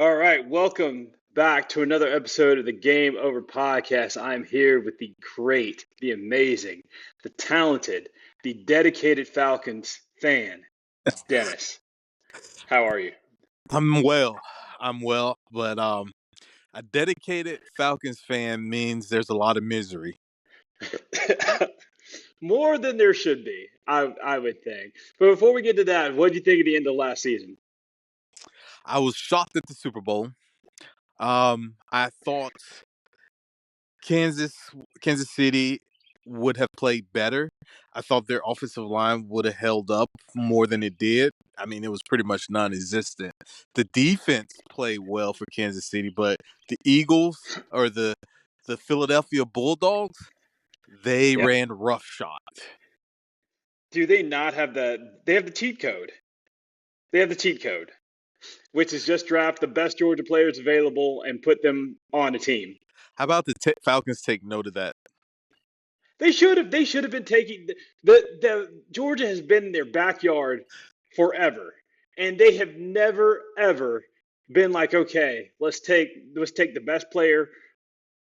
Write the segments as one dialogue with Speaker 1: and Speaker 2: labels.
Speaker 1: All right, welcome back to another episode of the Game Over Podcast. I'm here with the great, the amazing, the talented, the dedicated Falcons fan, Dennis. How are you?
Speaker 2: I'm well. I'm well, but a dedicated Falcons fan means there's a lot of misery.
Speaker 1: More than there should be, I would think. But before we get to that, what did you think of the end of last season?
Speaker 2: I was shocked at the Super Bowl. I thought Kansas Kansas City would have played better. I thought their offensive line would have held up more than it did. I mean, it was pretty much non-existent. The defense played well for Kansas City, but the Eagles or the Philadelphia Bulldogs, they
Speaker 1: Yep.
Speaker 2: ran roughshod.
Speaker 1: Do they not have they have the cheat code. They have the cheat code, which is just draft the best Georgia players available and put them on a team.
Speaker 2: How about the Falcons take note of that?
Speaker 1: They should have. They should have been taking the Georgia has been in their backyard forever, and they have never ever been like, okay, let's take the best player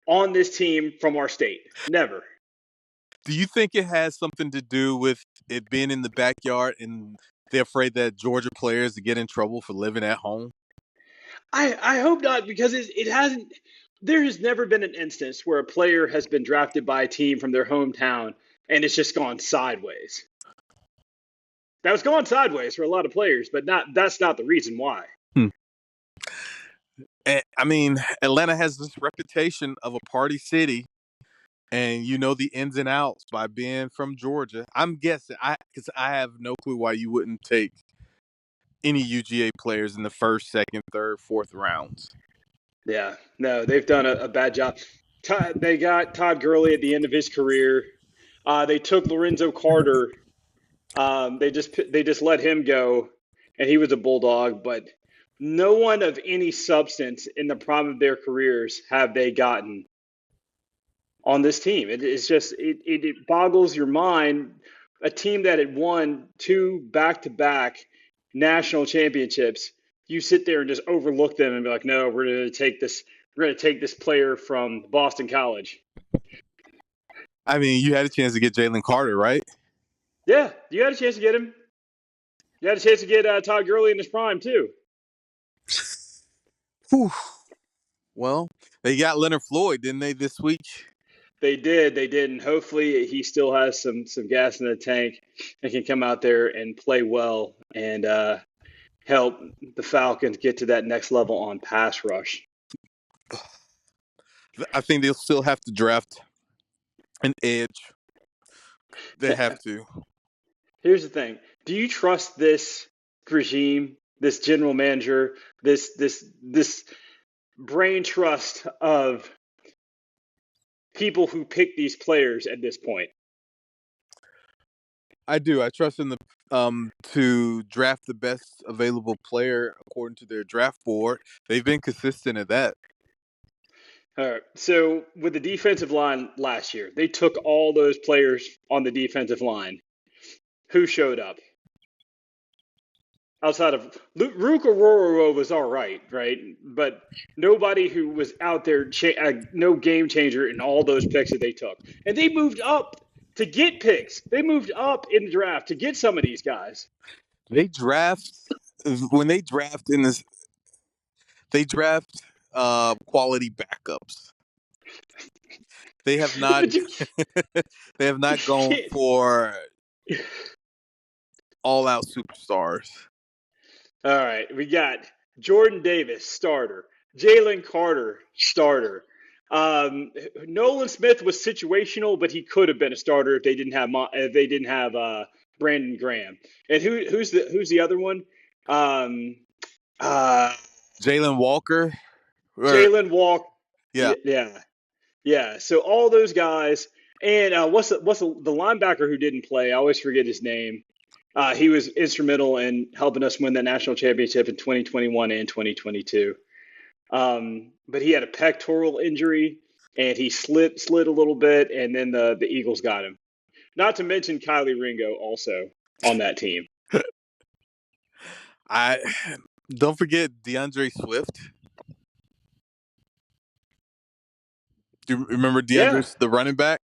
Speaker 1: on this team from our state. Never.
Speaker 2: Do you think it has something to do with it being in the backyard and they're afraid that Georgia players get in trouble for living at home?
Speaker 1: I hope not because it hasn't. There has never been an instance where a player has been drafted by a team from their hometown and it's just gone sideways. That was gone sideways for a lot of players, but not that's not the reason why.
Speaker 2: Hmm. I mean, Atlanta has this reputation of a party city, and you know the ins and outs by being from Georgia. I'm guessing, because I have no clue why you wouldn't take any UGA players in the first, second, third, fourth rounds.
Speaker 1: Yeah, no, they've done a bad job. They got Todd Gurley at the end of his career. They took Lorenzo Carter. They just let him go, and he was a bulldog. But no one of any substance in the prime of their careers have they gotten on this team. It's just it boggles your mind. A team that had won two back-to-back national championships, you sit there and just overlook them and be like, no, we're going to take this. We're going to take this player from Boston College.
Speaker 2: I mean, you had a chance to get Jalen Carter, right?
Speaker 1: Yeah, you had a chance to get him. You had a chance to get Todd Gurley in his prime too.
Speaker 2: Whew. Well, they got Leonard Floyd, didn't they, this week?
Speaker 1: They did, and hopefully he still has some gas in the tank and can come out there and play well and help the Falcons get to that next level on pass rush.
Speaker 2: I think they'll still have to draft an edge. They have to.
Speaker 1: Here's the thing: do you trust this regime, this general manager, this brain trust of people who pick these players at this point?
Speaker 2: I do. I trust them to draft the best available player according to their draft board. They've been consistent at that.
Speaker 1: All right. So with the defensive line last year, they took all those players on the defensive line. Who showed up? Outside of Ruka Rororo was all right, but nobody who was out there, no game changer in all those picks that they took. And they moved up to get picks. They moved up in the draft to get some of these guys.
Speaker 2: They draft when they draft in this. They draft quality backups. They have not. They have not gone for all-out superstars.
Speaker 1: All right, we got Jordan Davis, starter. Jalen Carter, starter. Nolan Smith was situational, but he could have been a starter if they didn't have Brandon Graham. And who's the other one?
Speaker 2: Jalen Walker.
Speaker 1: Jalen Walker.
Speaker 2: Yeah.
Speaker 1: Yeah. So all those guys, and what's the linebacker who didn't play? I always forget his name. He was instrumental in helping us win the national championship in 2021 and 2022. But he had a pectoral injury and he slid a little bit, and then the Eagles got him. Not to mention Kylie Ringo also on that team.
Speaker 2: I don't forget DeAndre Swift. Do you remember
Speaker 1: Yeah.
Speaker 2: DeAndre, the running back?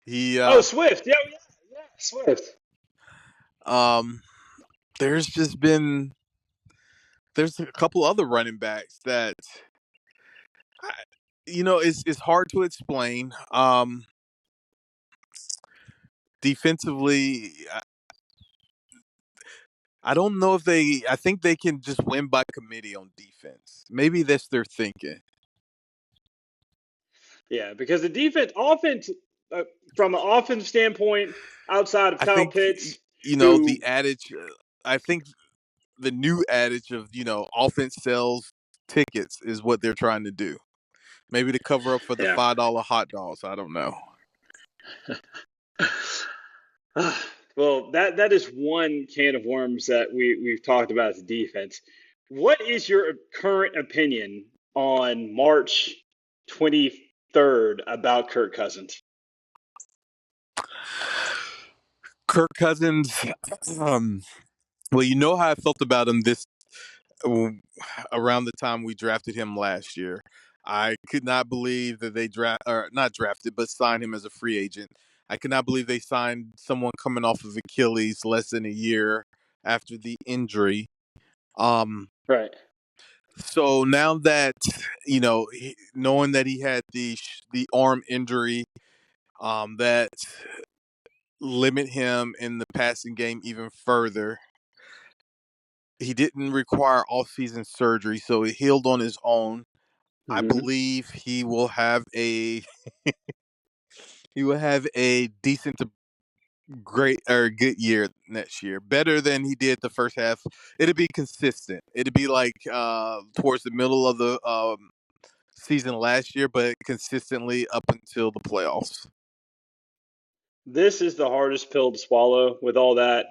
Speaker 2: He
Speaker 1: Oh, Swift. Yeah, yeah, yeah. Swift.
Speaker 2: um there's just been there's a couple other running backs that I, it's hard to explain. Defensively, I don't know if I think they can just win by committee on defense. Maybe that's their thinking.
Speaker 1: Yeah, because the defense, offense, from an offensive standpoint, outside of
Speaker 2: I
Speaker 1: Kyle
Speaker 2: think
Speaker 1: Pitts,
Speaker 2: the
Speaker 1: who,
Speaker 2: adage. I think the new adage of offense sells tickets is what they're trying to do. Maybe to cover up for the
Speaker 1: yeah.
Speaker 2: $5 hot dogs. I don't know.
Speaker 1: Well, that is one can of worms that we've talked about as a defense. What is your current opinion on March 23rd about Kirk Cousins?
Speaker 2: Kirk Cousins. Um, well, you know how I felt about him this around the time we drafted him last year. I could not believe that they not drafted, but signed him as a free agent. I could not believe they signed someone coming off of Achilles less than a year after the injury. Um,
Speaker 1: Right.
Speaker 2: so now that knowing that he had the arm injury, that limit him in the passing game even further. He didn't require off-season surgery, so he healed on his own. I
Speaker 1: Hmm.
Speaker 2: believe he will have a decent to great or good year next year. Better than he did the first half. It'll be consistent. It'll be like towards the middle of the season last year, but consistently up until the playoffs.
Speaker 1: This is the hardest pill to swallow with all that.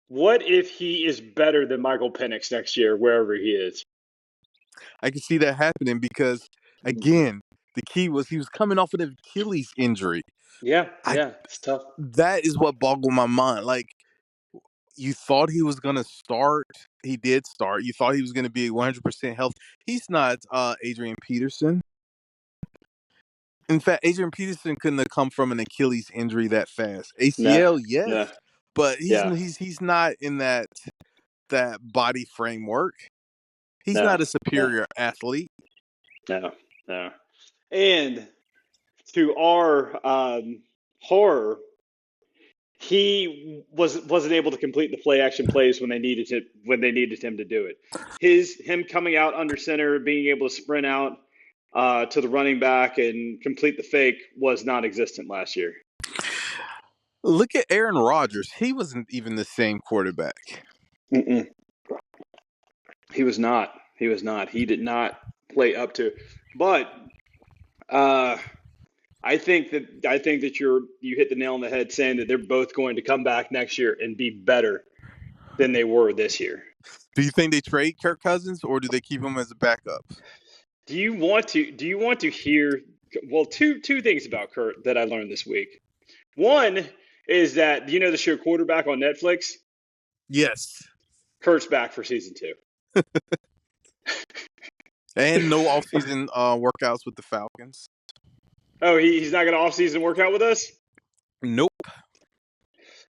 Speaker 1: What if he is better than Michael Penix next year, wherever he is?
Speaker 2: I can see that happening because again, the key was he was coming off of an Achilles injury.
Speaker 1: Yeah,
Speaker 2: I
Speaker 1: yeah, it's tough.
Speaker 2: That is what boggled my mind. Like you thought he was gonna start. He did start. You thought he was gonna be 100% health. He's not Adrian Peterson. In fact, Adrian Peterson couldn't have come from an Achilles injury that fast.
Speaker 1: No,
Speaker 2: ACL,
Speaker 1: no,
Speaker 2: yes, but
Speaker 1: yeah,
Speaker 2: he's not in that body framework. He's
Speaker 1: no,
Speaker 2: not a
Speaker 1: no,
Speaker 2: superior athlete.
Speaker 1: no, no. And to our horror, he wasn't able to complete the play action plays when they needed him to do it. Him coming out under center, being able to sprint out to the running back and complete the fake was non-existent last year.
Speaker 2: Look at Aaron Rodgers. He wasn't even the same quarterback.
Speaker 1: Mm-mm. He was not. He was not. He did not play up to. But uh, I think that you hit the nail on the head saying that they're both going to come back next year and be better than they were this year.
Speaker 2: Do you think they trade Kirk Cousins or do they keep him as a backup?
Speaker 1: Do you want to hear well two things about Kurt that I learned this week. One is that the show Quarterback on Netflix?
Speaker 2: Yes.
Speaker 1: Kurt's back for season 2.
Speaker 2: And no offseason workouts with the Falcons.
Speaker 1: Oh, he's not going to off-season work out with us?
Speaker 2: Nope.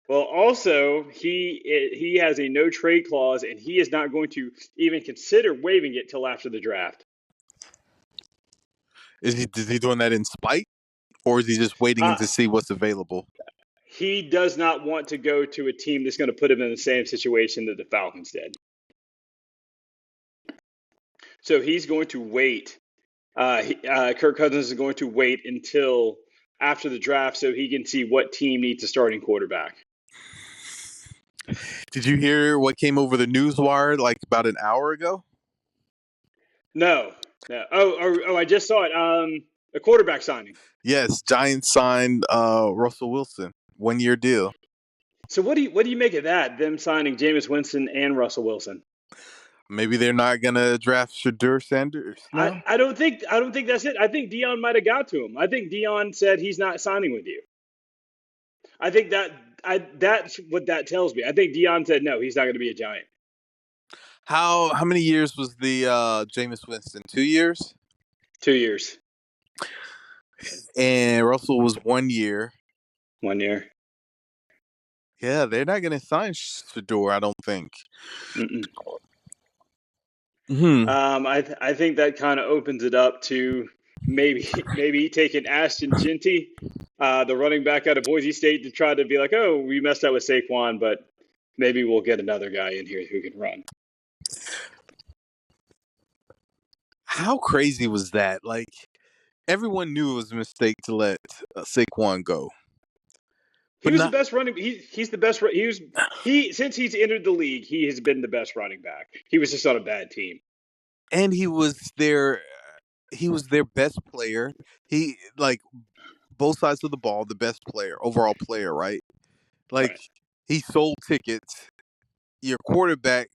Speaker 1: Well, also he has a no trade clause, and he is not going to even consider waiving it till after the draft.
Speaker 2: Is he doing that in spite, or is he just waiting
Speaker 1: Uh,
Speaker 2: to see what's available?
Speaker 1: he does not want to go to a team that's going to put him in the same situation that the Falcons did. So he's going to wait. Kirk Cousins is going to wait until after the draft so he can see what team needs a starting quarterback.
Speaker 2: Did you hear what came over the news wire like about an hour ago?
Speaker 1: No, no. Oh, I just saw it. A quarterback signing.
Speaker 2: Yes, Giants signed Russell Wilson, 1-year deal.
Speaker 1: So what do you make of that? Them signing Jameis Winston and Russell Wilson.
Speaker 2: Maybe they're not gonna draft Shadur Sanders.
Speaker 1: I,
Speaker 2: No.
Speaker 1: I don't think I don't think that's it. I think Dion might have got to him. I think Dion said he's not signing with you. I think that's what that tells me. I think Dion said no, he's not going to be a Giant.
Speaker 2: How many years was the Jameis Winston? 2 years.
Speaker 1: 2 years.
Speaker 2: and Russell was 1 year.
Speaker 1: 1 year.
Speaker 2: Yeah, they're not going to sign Shador, I don't think.
Speaker 1: Mm-mm.
Speaker 2: Hmm.
Speaker 1: I think that kind of opens it up to maybe taking Ashton Genty, the running back out of Boise State, to try to be like, oh, we messed up with Saquon, but maybe we'll get another guy in here who can run.
Speaker 2: How crazy was that? Like, everyone knew it was a mistake to let Saquon go,
Speaker 1: He
Speaker 2: but
Speaker 1: was the
Speaker 2: not.
Speaker 1: best running. He's the best. He since he's entered the league, he has been the best running back. He was just on a bad team.
Speaker 2: And he was their. He was their best player. He like both sides of the ball, the best player, overall player, right? Like
Speaker 1: Right.
Speaker 2: he sold tickets. Your quarterback,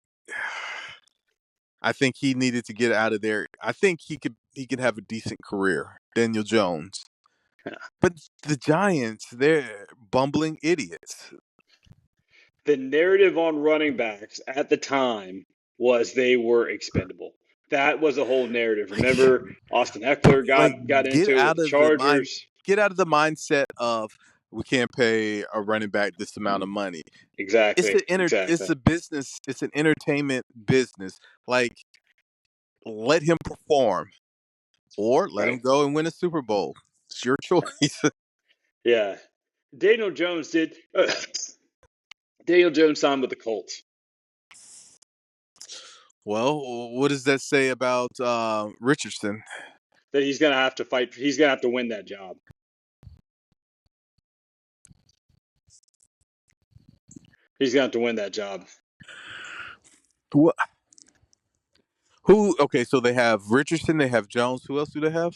Speaker 2: I think he needed to get out of there. I think he could have a decent career, Daniel Jones.
Speaker 1: Yeah.
Speaker 2: But the Giants, they're bumbling idiots.
Speaker 1: The narrative on running backs at the time was they were expendable. That was a whole narrative. Remember, Austin Eckler
Speaker 2: Like
Speaker 1: got
Speaker 2: get
Speaker 1: into it with
Speaker 2: out
Speaker 1: the
Speaker 2: of the mind,
Speaker 1: Chargers.
Speaker 2: get out of the mindset of we can't pay a running back this amount of money.
Speaker 1: Exactly.
Speaker 2: It's
Speaker 1: Exactly.
Speaker 2: a business, it's an entertainment business. Like let him perform or let him
Speaker 1: Right.
Speaker 2: go and win a Super Bowl. It's your choice.
Speaker 1: Yeah. Daniel Jones did. Daniel Jones signed with the Colts.
Speaker 2: Well, what does that say about Richardson?
Speaker 1: That he's gonna have to fight. He's gonna have to win that job. He's gonna have to win that job.
Speaker 2: Who, who? Okay, so they have Richardson, they have Jones. Who else do they have?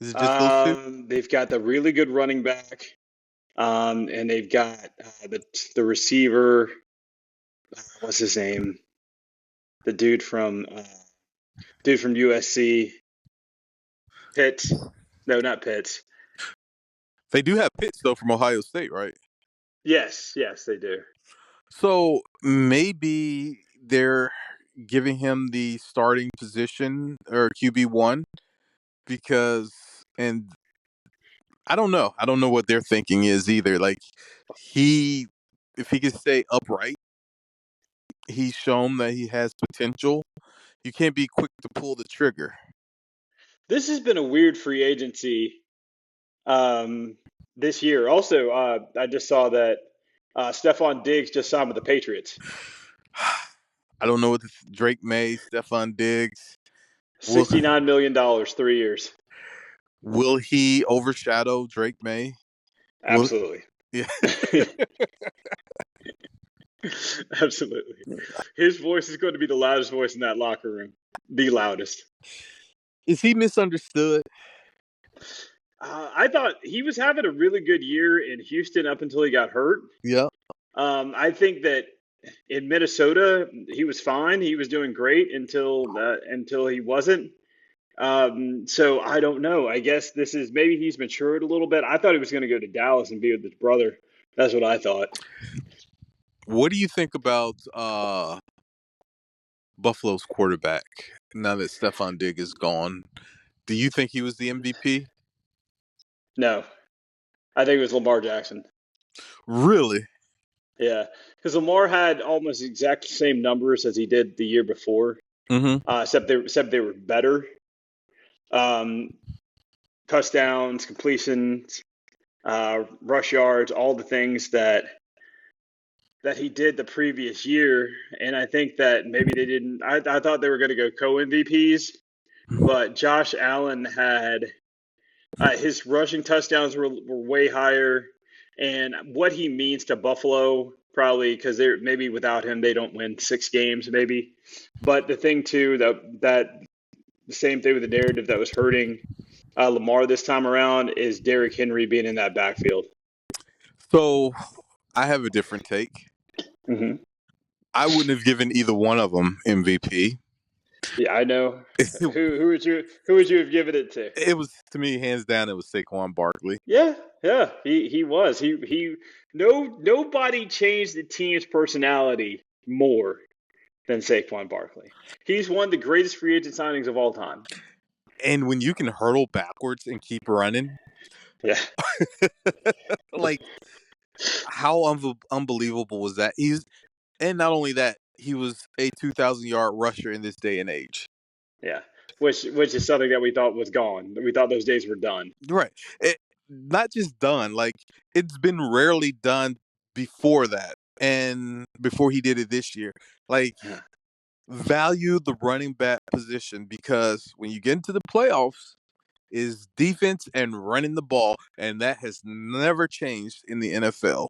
Speaker 2: Is it just those two?
Speaker 1: They've got the really good running back, and they've got the receiver. What's his name? The dude from USC. Pitts. No, not Pitts.
Speaker 2: They do have Pitts though from Ohio State, right?
Speaker 1: Yes, yes, they do.
Speaker 2: So maybe they're giving him the starting position or QB1 because, and I don't know. I don't know what their thinking is either. Like he, if he can stay upright, he's shown that he has potential. You can't be quick to pull the trigger.
Speaker 1: This has been a weird free agency um, this year. Also, I just saw that Stephon Diggs just signed with the Patriots.
Speaker 2: I don't know what Drake May, Stephon Diggs. Will
Speaker 1: $69 million, 3 years.
Speaker 2: will he overshadow Drake May? Will
Speaker 1: Absolutely.
Speaker 2: yeah.
Speaker 1: Absolutely. His voice is going to be the loudest voice in that locker room. The loudest.
Speaker 2: Is he misunderstood?
Speaker 1: I thought he was having a really good year in Houston up until he got hurt.
Speaker 2: Yeah.
Speaker 1: I think that in Minnesota he was fine. He was doing great until he wasn't. So I don't know. I guess this is maybe he's matured a little bit. I thought he was going to go to Dallas and be with his brother. That's what I thought.
Speaker 2: What do you think about Buffalo's quarterback now that Stephon Diggs is gone? Do you think he was the MVP?
Speaker 1: No, I think it was Lamar Jackson.
Speaker 2: Really?
Speaker 1: Yeah, because Lamar had almost exact same numbers as he did the year before,
Speaker 2: Mm-hmm.
Speaker 1: except they were better. Um, Touchdowns, completions, rush yards, all the things that he did the previous year. And I think that maybe they didn't. I thought they were going to go co MVPs, but Josh Allen had his rushing touchdowns were way higher, and what he means to Buffalo probably because they're maybe without him they don't win 6 games maybe. But the thing too that the same thing with the narrative that was hurting Lamar this time around is Derrick Henry being in that backfield.
Speaker 2: So I have a different take.
Speaker 1: Hmm.
Speaker 2: I wouldn't have given either one of them MVP.
Speaker 1: Yeah, I know.
Speaker 2: it,
Speaker 1: Who would you have given it to?
Speaker 2: it was to me hands down. It was Saquon Barkley.
Speaker 1: Yeah, yeah, he was. He nobody changed the team's personality more than Saquon Barkley. He's one of the greatest free agent signings of all time.
Speaker 2: And when you can hurdle backwards and keep running,
Speaker 1: Yeah.
Speaker 2: like how unbelievable was that? And not only that, he was a 2,000-yard rusher in this day and age.
Speaker 1: Yeah. Which is something that we thought was gone. We thought those days were done.
Speaker 2: Right. Not just done, like it's been rarely done before that, and before he did it this year. Like
Speaker 1: Yeah.
Speaker 2: value the running back position because when you get into the playoffs, is defense and running the ball, and that has never changed in the NFL.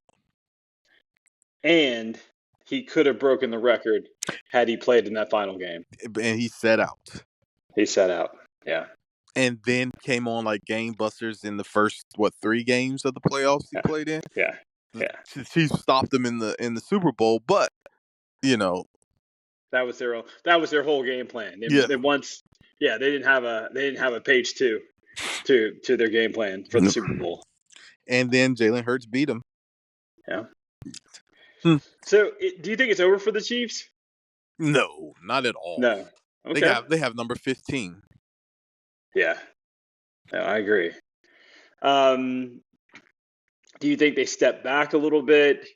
Speaker 1: And he could have broken the record had he played in that final game.
Speaker 2: And he set out.
Speaker 1: He sat out. Yeah.
Speaker 2: And then came on like game busters in the first 3 games of the playoffs he
Speaker 1: Yeah.
Speaker 2: played in.
Speaker 1: Yeah.
Speaker 2: The
Speaker 1: Yeah.
Speaker 2: Chiefs stopped him in the Super Bowl, but you know,
Speaker 1: That was their whole game plan.
Speaker 2: yeah.
Speaker 1: They didn't have a page two to their game plan for the Super Bowl.
Speaker 2: And then Jalen Hurts beat him.
Speaker 1: Yeah.
Speaker 2: Hmm.
Speaker 1: So, do you think it's over for the Chiefs?
Speaker 2: No, not at all.
Speaker 1: No. Okay.
Speaker 2: They have number 15.
Speaker 1: Yeah. No, I agree. Um, do you think they step back a little bit?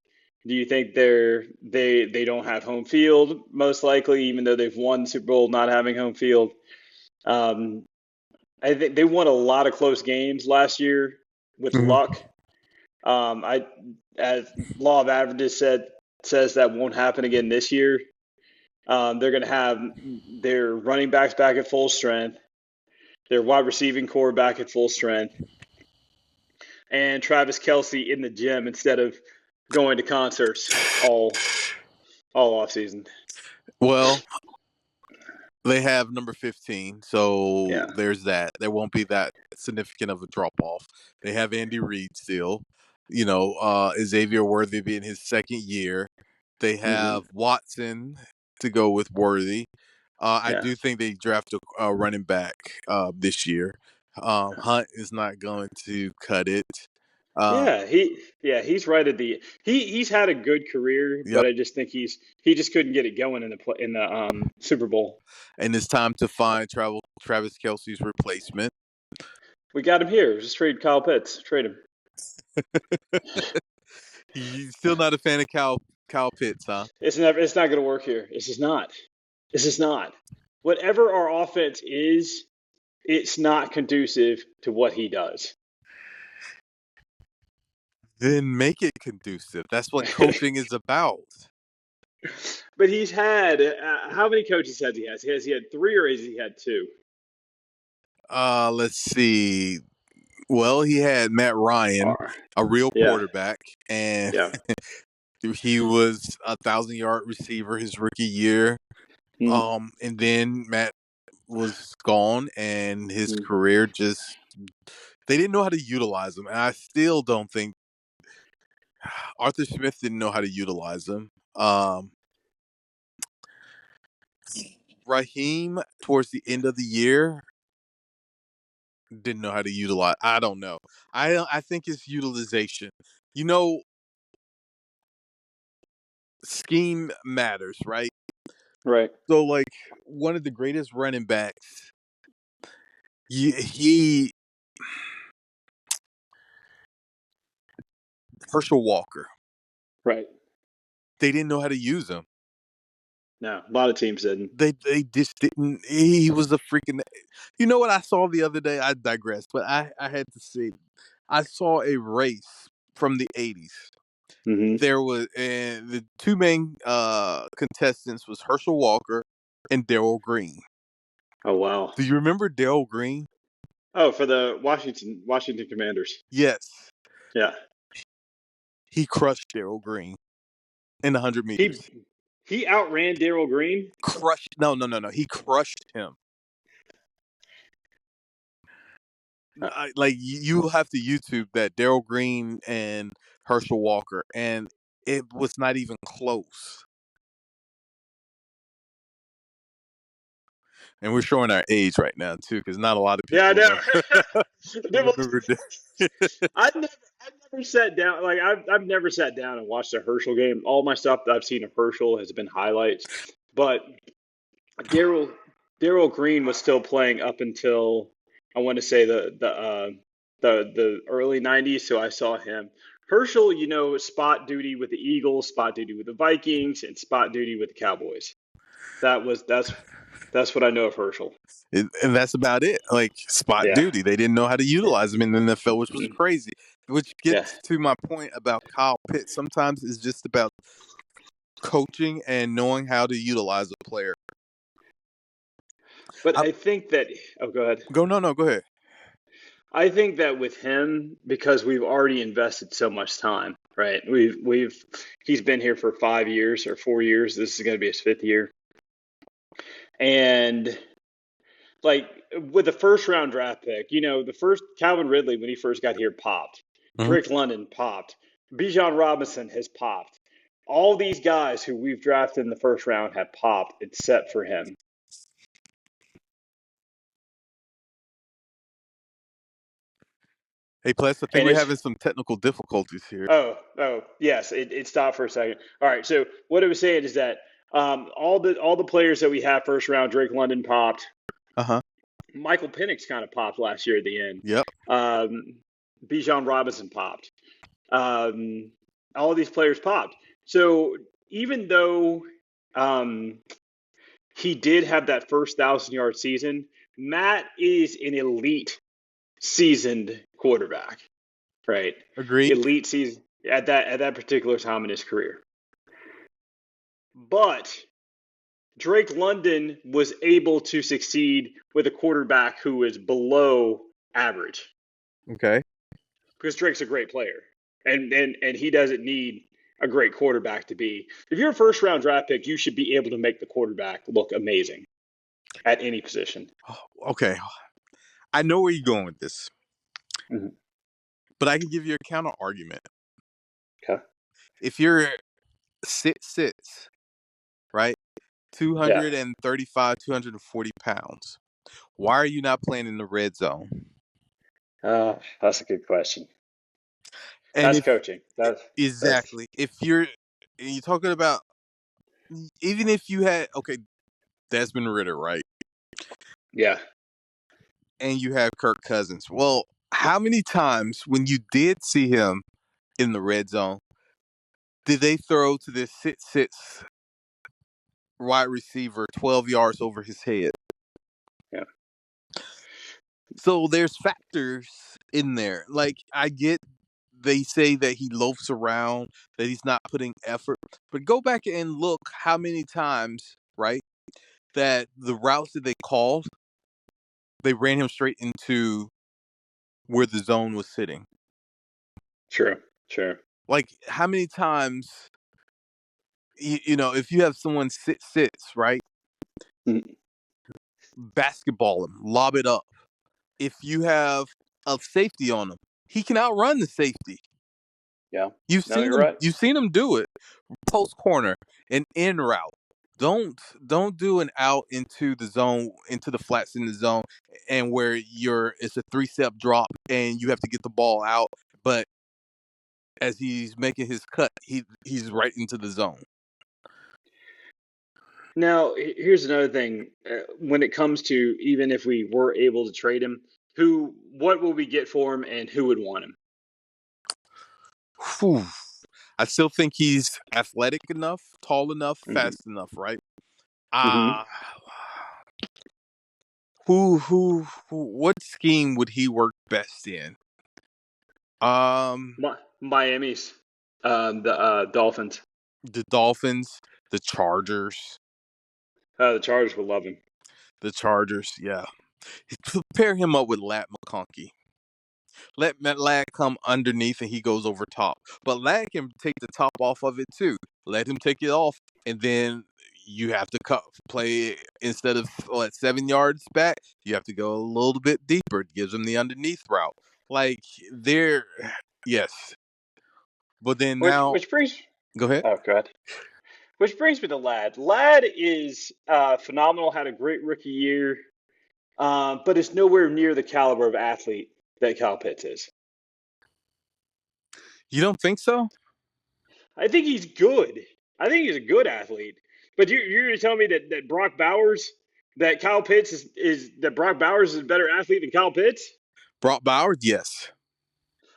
Speaker 1: Do you think they don't have home field? Most likely, even though they've won Super Bowl, not having home field. Um, I think they won a lot of close games last year with
Speaker 2: Mhm.
Speaker 1: luck. As law of averages says that won't happen again this year. They're going to have their running backs back at full strength, their wide receiving core back at full strength, and Travis Kelce in the gym instead of going to concerts all off season.
Speaker 2: Well, they have number 15, so
Speaker 1: Yeah.
Speaker 2: there's that. There won't be that significant of a drop off. They have Andy Reid still. Xavier Worthy being his second year. They
Speaker 1: Mm-hmm.
Speaker 2: have Watson to go with Worthy. I
Speaker 1: Yeah.
Speaker 2: do think they draft a running back this year. Hunt is not going to cut it. Uh,
Speaker 1: He's right at he's had a good career,
Speaker 2: yep.
Speaker 1: but I just think he just couldn't get it going in the Super Bowl.
Speaker 2: And it's time to find Travis Kelce's replacement.
Speaker 1: We got him here. Just trade Kyle Pitts. Trade him.
Speaker 2: He's still not a fan of Kyle Pitts, huh?
Speaker 1: It's not going to work here. This is not. This is not. Whatever our offense is, it's not conducive to what he does.
Speaker 2: Then make it conducive. That's what coaching is about.
Speaker 1: But he's had how many coaches has he had? Has he had 3 or has he had 2?
Speaker 2: Let's see. Well, he had Matt Ryan, a real quarterback, and
Speaker 1: Yeah.
Speaker 2: he was 1,000-yard receiver his rookie year. And then Matt was gone, and his career just they didn't know how to utilize him, and I still don't think Arthur Smith didn't know how to utilize him. Raheem towards the end of the year didn't know how to utilize. I don't know. I think it's utilization. Scheme matters, right?
Speaker 1: Right.
Speaker 2: So, like one of the greatest running backs, he Herschel Walker.
Speaker 1: Right.
Speaker 2: They didn't know how to use him.
Speaker 1: No, a lot of teams didn't.
Speaker 2: They just didn't. He was a freaking. You know what I saw the other day? I digress, but I had to see. I saw a race from the 80s.
Speaker 1: Mm-hmm.
Speaker 2: There was the 2 main contestants was Herschel Walker and Darrell Green.
Speaker 1: Oh wow!
Speaker 2: Do you remember Darrell Green?
Speaker 1: Oh, for the Washington Commanders.
Speaker 2: Yes.
Speaker 1: Yeah.
Speaker 2: He crushed Darrell Green in 100 meters.
Speaker 1: He outran Darrell Green.
Speaker 2: Crushed? No. He crushed him. Like you have to YouTube that Darrell Green and Herschel Walker, and it was not even close. And we're showing our age right now too, because not a lot of people.
Speaker 1: Yeah, I know.
Speaker 2: remember
Speaker 1: I've never sat down. Like I've never sat down and watched a Herschel game. All my stuff that I've seen of Herschel has been highlights. But Darrell Darrell Green was still playing up until I want to say the early '90s. So I saw him. Herschel, spot duty with the Eagles, spot duty with the Vikings, and spot duty with the Cowboys. That's what I know of Herschel.
Speaker 2: And that's about it. Like spot
Speaker 1: Yeah,
Speaker 2: duty, they didn't know how to
Speaker 1: yeah,
Speaker 2: utilize him in the NFL, which was
Speaker 1: mm,
Speaker 2: crazy. Which
Speaker 1: yeah.
Speaker 2: gets to my point about Kyle Pitts. Sometimes it's just about coaching and knowing how to utilize a player.
Speaker 1: But
Speaker 2: I,
Speaker 1: I think that. Oh, go ahead.
Speaker 2: no, go ahead.
Speaker 1: I think that with him, because we've already invested so much time, right? He's been here for 5 years or 4 years. This is going to be his fifth year, and like with the first round draft pick, the first Calvin Ridley when he first got here popped.
Speaker 2: Mhm.
Speaker 1: Drake London popped. Bijan Robinson has popped. All these guys who we've drafted in the first round have popped, except for him.
Speaker 2: Hey, plus, I think
Speaker 1: And
Speaker 2: we're
Speaker 1: it's
Speaker 2: having some technical difficulties here.
Speaker 1: oh yes, it stopped for a second. All right, so what I was saying is that all the players that we have first round, Drake London popped.
Speaker 2: Uh huh.
Speaker 1: Michael Penix kind of popped last year at the end.
Speaker 2: Yep.
Speaker 1: Um, Bijan Robinson popped. Um, all of these players popped. So even though um, he did have that first 1,000-yard season, Matt is an elite seasoned quarterback, right?
Speaker 2: Agreed.
Speaker 1: Elite season at that particular time in his career. But Drake London was able to succeed with a quarterback who is below average
Speaker 2: Okay.
Speaker 1: because Drake's a great player, and he doesn't need a great quarterback to be. If you're a first round draft pick, you should be able to make the quarterback look amazing at any position.
Speaker 2: Okay. I know where you're going with this,
Speaker 1: Mm-hmm.
Speaker 2: but I can give you a counter argument.
Speaker 1: Okay.
Speaker 2: If you're 6'6", right,
Speaker 1: Yeah.
Speaker 2: 235, 240 pounds, why are you not playing in the red zone?
Speaker 1: That's a good question.
Speaker 2: And
Speaker 1: That's
Speaker 2: if
Speaker 1: coaching. That's
Speaker 2: exactly, if you're talking about, even if you had, okay, Desmond Ritter, right,
Speaker 1: yeah.
Speaker 2: and you have Kirk Cousins. Well, how many times when you did see him in the red zone did they throw to this 6'6" wide receiver 12 yards over his head?
Speaker 1: Yeah.
Speaker 2: So there's factors in there. Like, I get they say that he loafs around, that he's not putting effort, but go back and look how many times, right, that the routes that they called, they ran him straight into where the zone was sitting.
Speaker 1: True. True.
Speaker 2: Like, how many times, if you have someone sits, right,
Speaker 1: Mm.
Speaker 2: basketball him, lob it up. If you have a safety on him, he can outrun the safety.
Speaker 1: Yeah.
Speaker 2: You've
Speaker 1: No,
Speaker 2: seen
Speaker 1: you're
Speaker 2: him.
Speaker 1: right.
Speaker 2: You've seen him do it. Post corner, an in route. Don't do an out into the zone, into the flats in the zone, and where it's a 3-step drop and you have to get the ball out. But as he's making his cut, he's right into the zone.
Speaker 1: Now, here's another thing. When it comes to even if we were able to trade him, what will we get for him, and who would want him?
Speaker 2: Whew. I still think he's athletic enough, tall enough,
Speaker 1: Hmm.
Speaker 2: fast enough, right?
Speaker 1: Hmm.
Speaker 2: Uh what scheme would he work best in? Um
Speaker 1: Miami's, the Dolphins.
Speaker 2: the Dolphins, the Chargers.
Speaker 1: The Chargers would love him.
Speaker 2: The Chargers, yeah. Pair him up with Lat McConkey. Let Lad come underneath and he goes over top. But Lad can take the top off of it too. Let him take it off, and then you have to play instead of 7 yards back. You have to go a little bit deeper. It gives him the underneath route. Like there, yes. But then
Speaker 1: Which
Speaker 2: now,
Speaker 1: which brings
Speaker 2: go ahead.
Speaker 1: oh god. Which brings me to Lad. Lad is phenomenal. Had a great rookie year, but is nowhere near the caliber of athlete that Kyle Pitts is.
Speaker 2: You don't think so?
Speaker 1: I think he's good. I think he's a good athlete. But you're going to tell me that Brock Bowers that Kyle Pitts is that Brock Bowers is a better athlete than Kyle Pitts?
Speaker 2: Brock Bowers, yes.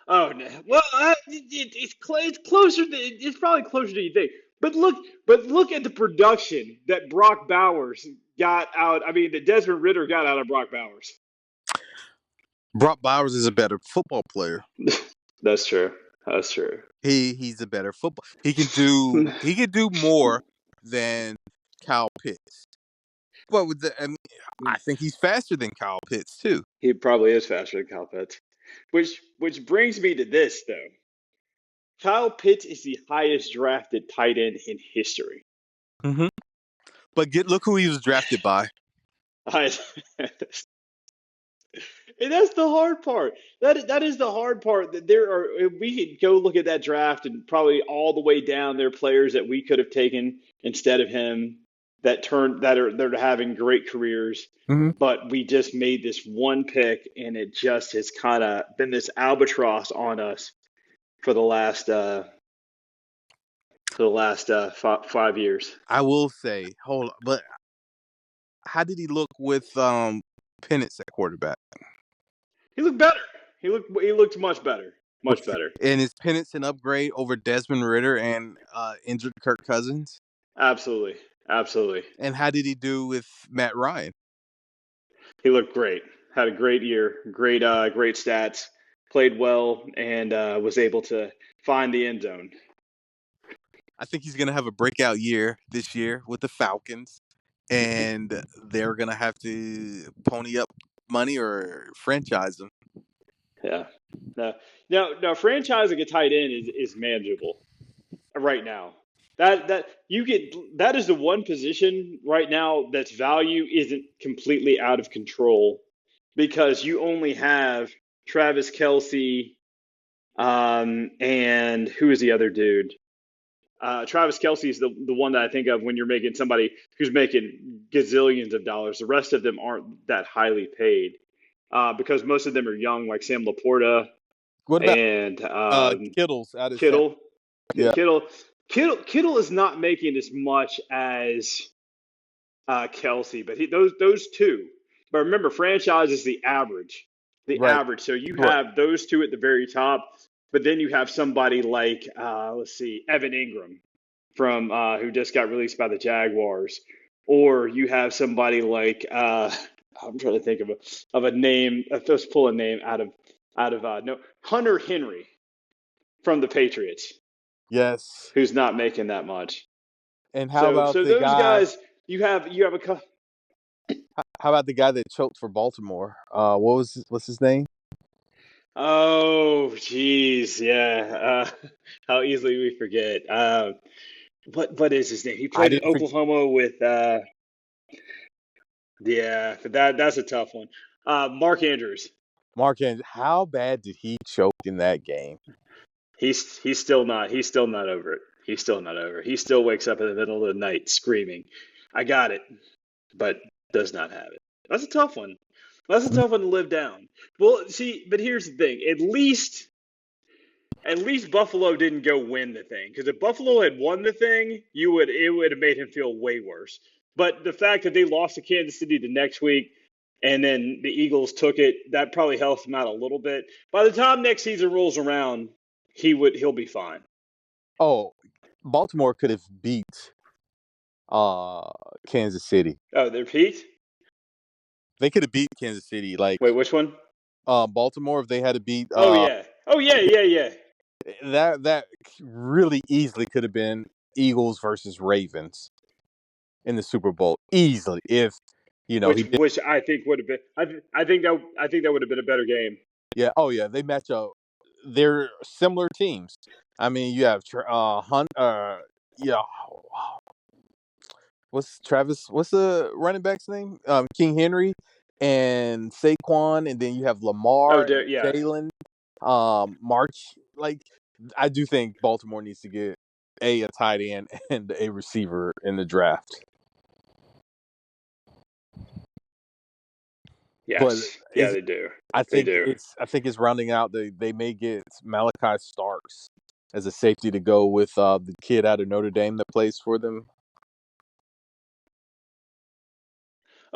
Speaker 1: Oh no. Well, it's closer. It's probably closer than you think. But look at the production that Brock Bowers got out. I mean, that Desmond Ritter got out of Brock Bowers.
Speaker 2: Brock Bowers is a better football player.
Speaker 1: That's true. That's true.
Speaker 2: He's a better football. He can do more than Kyle Pitts. But I think he's faster than Kyle Pitts too.
Speaker 1: He probably is faster than Kyle Pitts. Which brings me to this though. Kyle Pitts is the highest drafted tight end in history.
Speaker 2: Mm-hmm. But look who he was drafted by.
Speaker 1: I, and that's the hard part. That is the hard part. That there are we could go look at that draft and probably all the way down there are players that we could have taken instead of him that are having great careers.
Speaker 2: Mm-hmm.
Speaker 1: But we just made this one pick and it just has kind of been this albatross on us for the last 5 years.
Speaker 2: I will say, hold on, but how did he look with Penix at quarterback?
Speaker 1: He looked better. He looked much better. Much better.
Speaker 2: And is Penix an upgrade over Desmond Ritter and injured Kirk Cousins?
Speaker 1: Absolutely. Absolutely.
Speaker 2: And how did he do with Matt Ryan?
Speaker 1: He looked great. Had a great year. Great stats. Played well and was able to find the end zone.
Speaker 2: I think he's going to have a breakout year this year with the Falcons, and they're going to have to pony up money or franchise him.
Speaker 1: Yeah. Now, franchising a tight end is manageable right now. That is the one position right now that's value isn't completely out of control because you only have Travis Kelce, and who is the other dude? Travis Kelce is the one that I think of when you're making somebody who's making gazillions of dollars. The rest of them aren't that highly paid because most of them are young, like Sam Laporta
Speaker 2: What about
Speaker 1: and
Speaker 2: Kittle's out of
Speaker 1: Kittle.
Speaker 2: Yeah.
Speaker 1: Kittle is not making as much as Kelce, but those two. But remember, franchise is the average. The
Speaker 2: Right.
Speaker 1: average. So you have those two at the very top, but then you have somebody like let's see, Evan Ingram from who just got released by the Jaguars, or you have somebody like I'm trying to think of a name. Let's pull a name out of no Hunter Henry from the Patriots.
Speaker 2: Yes.
Speaker 1: Who's not making that much.
Speaker 2: And how about
Speaker 1: So
Speaker 2: the
Speaker 1: those
Speaker 2: guy?
Speaker 1: guys, you have a
Speaker 2: How about the guy that choked for Baltimore? What's his name?
Speaker 1: oh geez, yeah. How easily we forget. What is his name? He
Speaker 2: I
Speaker 1: played in
Speaker 2: didn't forget.
Speaker 1: Oklahoma with yeah, but that's a tough one. Mark Andrews.
Speaker 2: Mark Andrews. How bad did he choke in that game?
Speaker 1: He's still not over it. He's still not over it. He still wakes up in the middle of the night screaming, "I got it," but does not have it. That's a tough one. That's a tough one to live down. Well, see, but here's the thing. At least Buffalo didn't go win the thing. Because if Buffalo had won the thing, it would have made him feel way worse. But the fact that they lost to Kansas City the next week and then the Eagles took it, that probably helps him out a little bit. By the time next season rolls around, he'll be fine.
Speaker 2: Oh, Baltimore could have beat Kansas City.
Speaker 1: Oh, they're Pete?
Speaker 2: They could have beat Kansas City. Like
Speaker 1: Wait, which one?
Speaker 2: Baltimore, if they had to beat
Speaker 1: Oh yeah. Oh yeah.
Speaker 2: that really easily could have been Eagles versus Ravens in the Super Bowl. Easily. If he did.
Speaker 1: Which I think would have been I think that would have been a better game.
Speaker 2: Yeah. Oh yeah. They match up. They're similar teams. I mean, you have Hunt. Yeah. What's the running back's name? King Henry and Saquon, and then you have Lamar and
Speaker 1: Yeah.
Speaker 2: Jalen. March. Like, I do think Baltimore needs to get a tight end and a receiver in the draft.
Speaker 1: Yes.
Speaker 2: But
Speaker 1: yeah, they do.
Speaker 2: I think it's rounding out. They may get Malachi Starks as a safety to go with the kid out of Notre Dame that plays for them.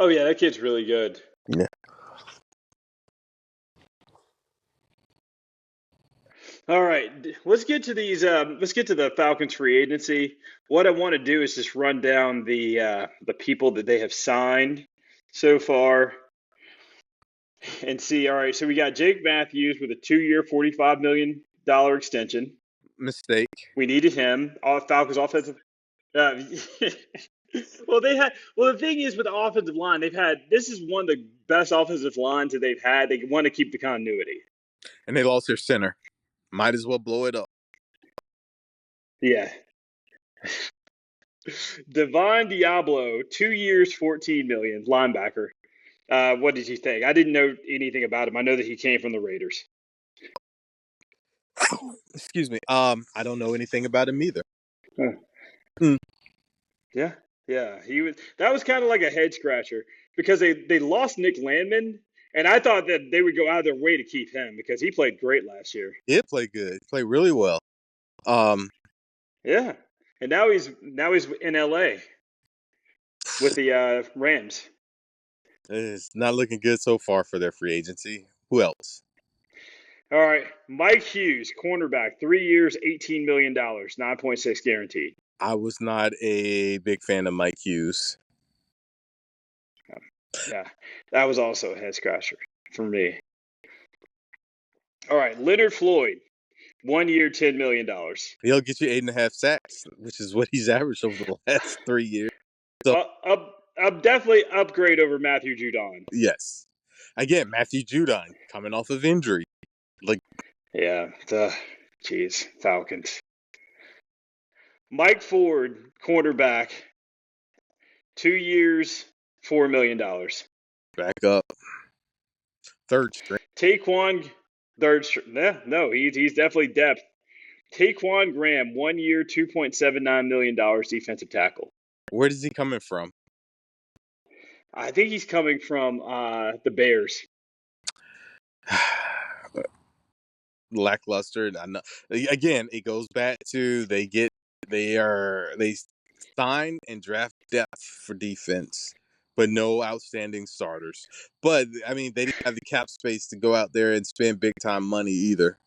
Speaker 1: Oh yeah, that kid's really good.
Speaker 2: Yeah.
Speaker 1: All right, let's get to these. Let's get to the Falcons free agency. What I want to do is just run down the people that they have signed so far and see. All right, so we got Jake Matthews with a 2-year, $45 million extension.
Speaker 2: Mistake.
Speaker 1: We needed him. All Falcons offensive. Uh, well, they had. Well, the thing is with the offensive line, they've had. This is one of the best offensive lines that they've had. They want to keep the continuity.
Speaker 2: And they lost their center. Might as well blow it up.
Speaker 1: Yeah. Divine Diablo, 2 years, 14 million, linebacker. What did you think? I didn't know anything about him. I know that he came from the Raiders.
Speaker 2: Excuse me. I don't know anything about him either.
Speaker 1: Huh.
Speaker 2: Mm.
Speaker 1: Yeah, yeah. He was. That was kind of like a head scratcher because they lost Nick Landman, and I thought that they would go out of their way to keep him because he played great last year.
Speaker 2: He did play good. He played really well.
Speaker 1: Yeah, and now he's in L.A. with the Rams.
Speaker 2: It's not looking good so far for their free agency. Who else?
Speaker 1: All right, Mike Hughes, cornerback, 3 years, $18 million, 9.6 guaranteed.
Speaker 2: I was not a big fan of Mike Hughes.
Speaker 1: Yeah, that was also a head scratcher for me. All right, Leonard Floyd, 1 year, $10 million.
Speaker 2: He'll get you 8.5 sacks, which is what he's averaged over the last 3 years. So
Speaker 1: Definitely upgrade over Matthew Judon.
Speaker 2: yes, again, Matthew Judon coming off of injury.
Speaker 1: Yeah, geez, Falcons. Mike Ford, cornerback, 2 years, $4 million.
Speaker 2: Back up, third string.
Speaker 1: Taquan, no, he's definitely depth. Taquan Graham, 1 year, $2.79 million, defensive tackle.
Speaker 2: Where is he coming from?
Speaker 1: I think he's coming from the Bears.
Speaker 2: Lackluster. Again, it goes back to they sign and draft depth for defense, but no outstanding starters. But I mean, they didn't have the cap space to go out there and spend big time money either.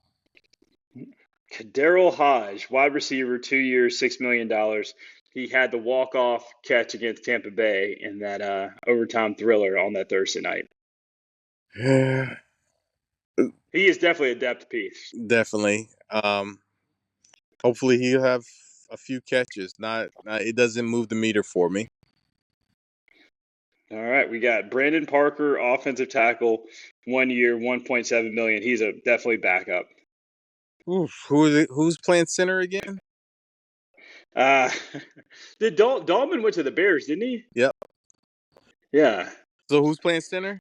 Speaker 1: Daryl Hodge, wide receiver, 2 years, $6 million. He had the walk-off catch against Tampa Bay in that overtime thriller on that Thursday night. He is definitely a depth piece.
Speaker 2: Definitely. Hopefully he'll have a few catches. Not it doesn't move the meter for me.
Speaker 1: All right, we got Brandon Parker, offensive tackle, 1 year, 1.7 million. He's a definitely backup.
Speaker 2: Oof, who's playing center again?
Speaker 1: Uh, did Dahlman went to the Bears, didn't he?
Speaker 2: Yep.
Speaker 1: Yeah.
Speaker 2: So who's playing center?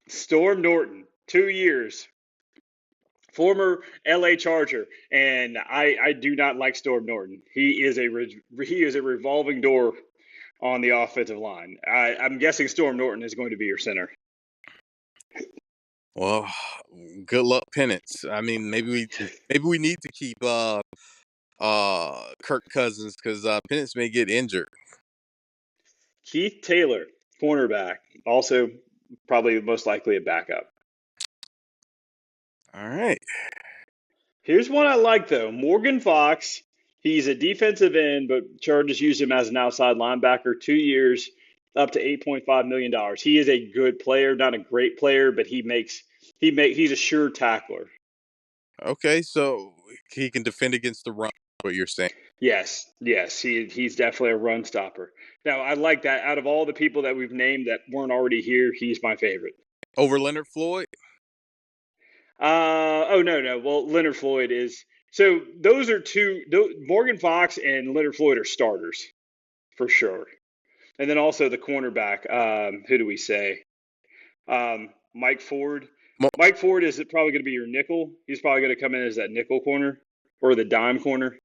Speaker 1: Storm Norton, 2 years, former LA Charger, and I do not like Storm Norton. He is a revolving door on the offensive line. I'm guessing Storm Norton is going to be your center.
Speaker 2: Well, good luck, Penance. I mean, maybe we need to keep Kirk Cousins because Penance may get injured.
Speaker 1: Keith Taylor, cornerback, also probably most likely a backup.
Speaker 2: All right.
Speaker 1: Here's one I like though. Morgan Fox. He's a defensive end, but Chargers use him as an outside linebacker. 2 years, up to $8.5 million. He is a good player, not a great player, but he's a sure tackler.
Speaker 2: Okay, so he can defend against the run. What you're saying?
Speaker 1: Yes, he's definitely a run stopper. Now I like that. Out of all the people that we've named that weren't already here, he's my favorite.
Speaker 2: Over Leonard Floyd?
Speaker 1: Oh no. Well, Leonard Floyd is. So those are two. Morgan Fox and Leonard Floyd are starters for sure. And then also the cornerback. Who do we say? Mike Ford. Mike Ford is probably going to be your nickel. He's probably going to come in as that nickel corner or the dime corner.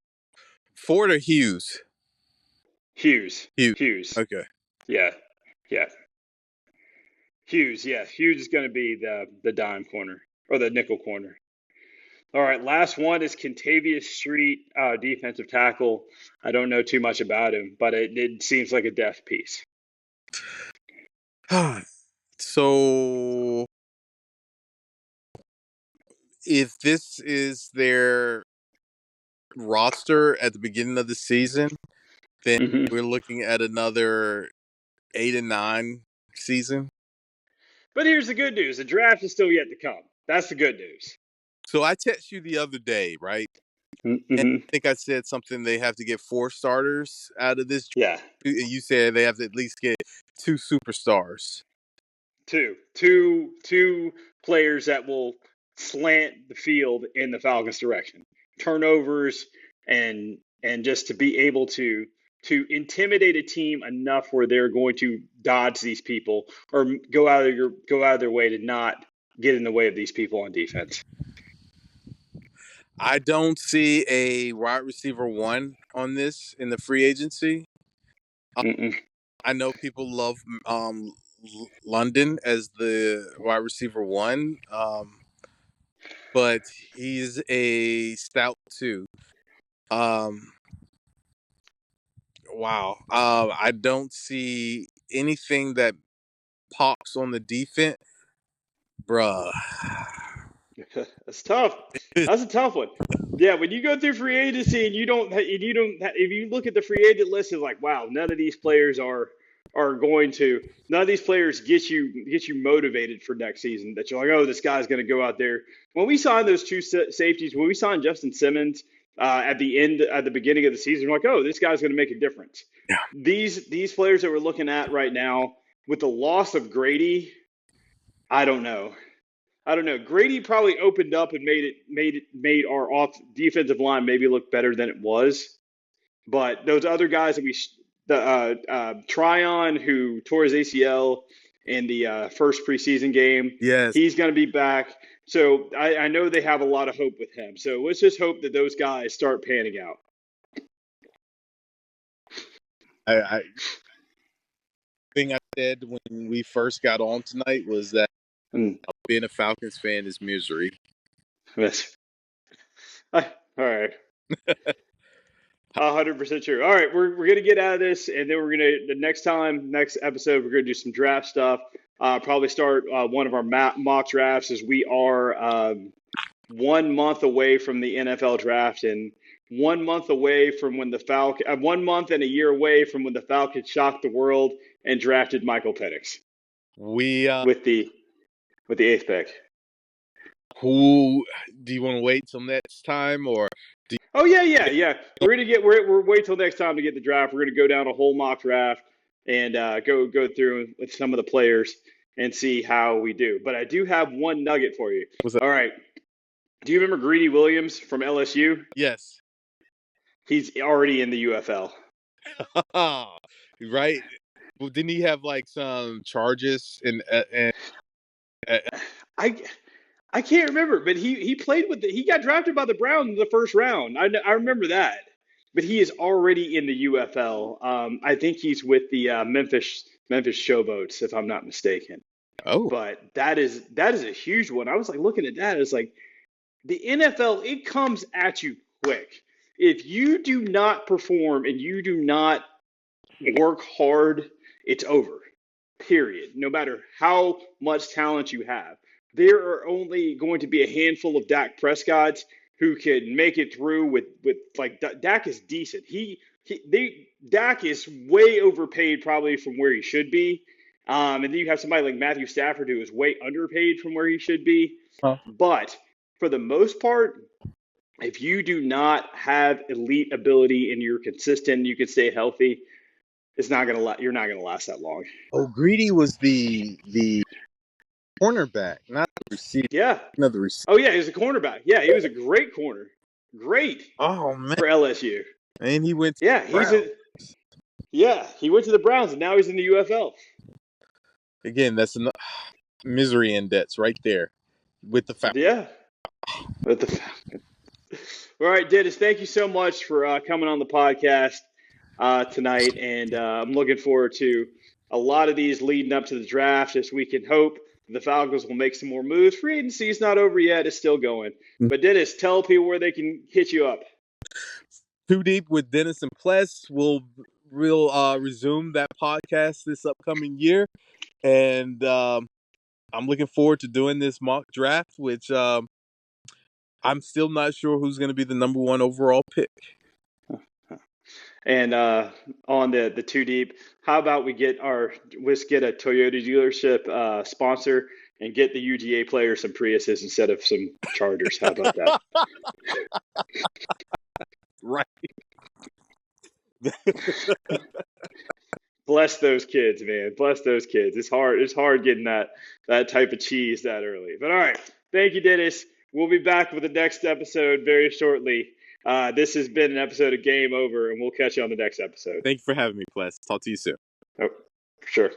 Speaker 2: Ford or Hughes?
Speaker 1: Hughes.
Speaker 2: Okay.
Speaker 1: Yeah. Hughes. Yeah. Hughes is going to be the dime corner or the nickel corner. All right. Last one is Kentavious Street, defensive tackle. I don't know too much about him, but it seems like a depth piece.
Speaker 2: So if this is their roster at the beginning of the season, then
Speaker 1: Hmm.
Speaker 2: we're looking at another 8 and 9 season.
Speaker 1: But here's the good news: the draft is still yet to come. That's the good news.
Speaker 2: So I texted you the other day, right? And
Speaker 1: Hmm.
Speaker 2: I think I said something. They have to get 4 starters out of this,
Speaker 1: Yeah.
Speaker 2: and you said they have to at least get 2 superstars.
Speaker 1: Two players that will slant the field in the Falcons' direction. Turnovers and just to be able to intimidate a team enough where they're going to dodge these people or go out of their way to not get in the way of these people on defense.
Speaker 2: I don't see a wide receiver one on this in the free agency.
Speaker 1: Mm-mm.
Speaker 2: I know people love London as the wide receiver one, but he's a stout too. Um, wow. I don't see anything that pops on the defense, bruh.
Speaker 1: That's tough. That's a tough one. Yeah, when you go through free agency and if you look at the free agent list, it's like, wow, none of these players are going to none of these players get you motivated for next season. That you're like, oh, this guy's going to go out there. When we signed those two safeties, when we signed Justin Simmons at the beginning of the season, we're like, oh, this guy's going to make a difference.
Speaker 2: Yeah.
Speaker 1: These players that we're looking at right now, with the loss of Grady, I don't know. I don't know. Grady probably opened up and made our off defensive line maybe look better than it was. But those other guys that Tryon, who tore his ACL in the first preseason game,
Speaker 2: Yes.
Speaker 1: he's going to be back. So I know they have a lot of hope with him. So let's just hope that those guys start panning out.
Speaker 2: I thing I said when we first got on tonight was that
Speaker 1: Mm.
Speaker 2: being a Falcons fan is misery.
Speaker 1: Yes. All right. 100% true. All right, we're gonna get out of this, and then the next episode, we're gonna do some draft stuff. Probably start one of our mock drafts, as we are 1 month away from the NFL draft, and 1 month away from when the 1 month and a year away from when the Falcons shocked the world and drafted Michael Penix
Speaker 2: We
Speaker 1: with the eighth pick.
Speaker 2: who do you want to wait till next time, or do you,
Speaker 1: Oh yeah. We're wait till next time to get the draft. We're gonna go down a whole mock draft and go through with some of the players and see how we do. But I do have one nugget for you.
Speaker 2: was that?
Speaker 1: All right. Do you remember Greedy Williams from LSU?
Speaker 2: Yes.
Speaker 1: He's already in the UFL.
Speaker 2: Right. Well, didn't he have like some charges and uh,
Speaker 1: I I can't remember, but he played he got drafted by the Browns in the first round. I remember that. But he is already in the UFL. I think he's with the Memphis Showboats, if I'm not mistaken.
Speaker 2: oh,
Speaker 1: But that is a huge one. I was like looking at that. It's like the NFL. It comes at you quick. If you do not perform and you do not work hard, it's over. Period. No matter how much talent you have, there are only going to be a handful of Dak Prescotts who can make it through with like Dak is decent. Dak is way overpaid probably from where he should be. And then you have somebody like Matthew Stafford who is way underpaid from where he should be.
Speaker 2: huh.
Speaker 1: But for the most part, if you do not have elite ability and you're consistent, you can stay healthy, you're not gonna last that long.
Speaker 2: Oh, Greedy was the cornerback, not the receiver.
Speaker 1: Yeah.
Speaker 2: Another receiver.
Speaker 1: Oh yeah, he was a cornerback. Yeah, he was a great corner. Great
Speaker 2: Oh man,
Speaker 1: for LSU.
Speaker 2: and he went to
Speaker 1: Yeah,
Speaker 2: Brown.
Speaker 1: he went to the Browns and now he's in the UFL.
Speaker 2: Again, that's a misery index right there with the Falcons.
Speaker 1: Yeah. With the All right, Dennis, thank you so much for coming on the podcast tonight, and I'm looking forward to a lot of these leading up to the draft, as we can hope the Falcons will make some more moves. Free agency is not over yet; it's still going. But Dennis, tell people where they can hit you up.
Speaker 2: Too Deep with Dennis and Pless will resume that podcast this upcoming year. And I'm looking forward to doing this mock draft, which I'm still not sure who's going to be the number one overall pick.
Speaker 1: And on the two deep, how about let's get a Toyota dealership sponsor and get the UGA players some Priuses instead of some Chargers. How about that?
Speaker 2: Right.
Speaker 1: Bless those kids, man. Bless those kids. It's hard. It's hard getting that type of cheese that early. But all right. Thank you, Dennis. We'll be back with the next episode very shortly. This has been an episode of Game Over, and we'll catch you on the next episode.
Speaker 2: Thank you for having me, Ples. Talk to you soon.
Speaker 1: Oh, for sure.